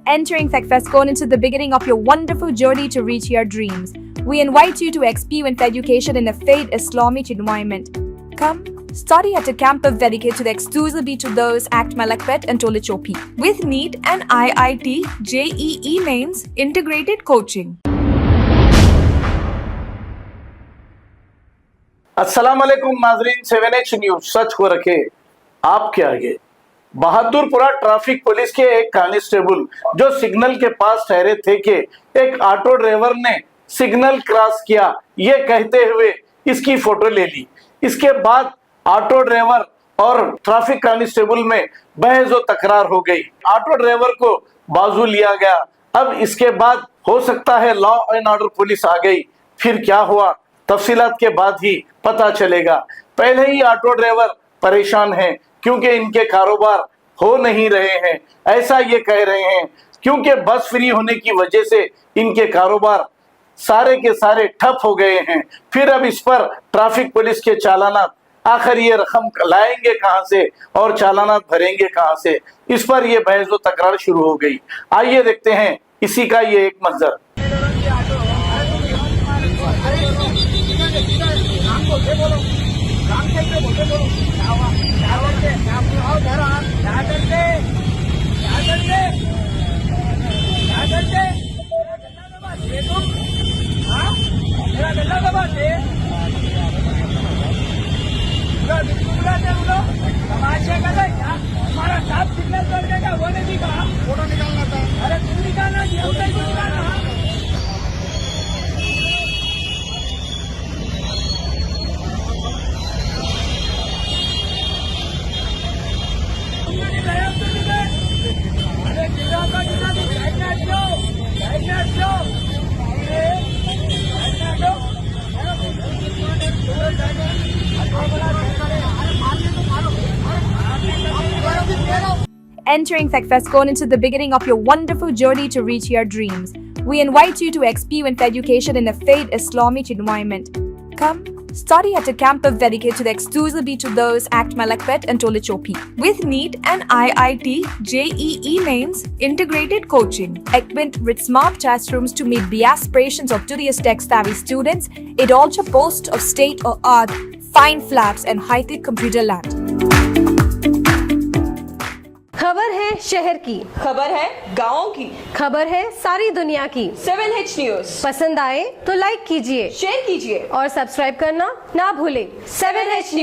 Entering FechFestCon into the beginning of your wonderful journey to reach your dreams. We invite you to experience education in a faith Islamic environment. Come, study at a campus dedicated exclusively to those at Malakpet and Tolichopi, with NEET and IIT JEE mains integrated coaching. अस्सलाम वालेकुम नाजरीन, 7H news सच को रखे आपके आगे। Bahadurpura traffic police के एक constable जो सिग्नल के पास ठहरे थे कि एक ऑटो ड्राइवर ने सिग्नल क्रॉस किया, ये कहते हुए इसकी फोटो ले ली। इसके बाद ऑटो ड्राइवर और ट्रैफिक कांस्टेबल में बहस व तकरार हो गई। ऑटो ड्राइवर को बाजू लिया गया। अब इसके बाद हो सकता है लॉ एंड ऑर्डर पुलिस आ गई। फिर क्या हुआ तफसीलात के बाद ही पता चलेगा। पहले ही ऑटो ड्राइवर परेशान हैं क्योंकि इनके कारोबार हो नहीं रहे हैं, ऐसा ये कह रहे हैं, क्योंकि बस फ्री होने की वजह से इनके कारोबार सारे के सारे ठप हो गए हैं। फिर अब इस पर ट्रैफिक पुलिस के चालानात, आखिर ये रकम लाएंगे कहां से और चालानात भरेंगे कहां से, इस पर ये बहस व तकरार शुरू हो गई। आइए देखते हैं इसी का ये एक मंजर। तमाशे का हमारा साफ सिग्नल कर देगा, वो नहीं कहा फोटो निकालना था। अरे तुम निकालना, अरे जिला का Entering FechFestCon into the beginning of your wonderful journey to reach your dreams. We invite you to experience education in a faith Islamic environment. Come, study at a campus dedicated exclusively to those at Malakpet and Tolichopi, with NEET and IIT JEE mains integrated coaching. Equipped with smart classrooms to meet the aspirations of today's tech-savvy students, it also boasts of state-of-the-art fine flats and high-tech computer lab. खबर है शहर की, खबर है गाँव की, खबर है सारी दुनिया की। 7H न्यूज पसंद आए तो लाइक कीजिए, शेयर कीजिए और सब्सक्राइब करना ना भूलें। 7H news.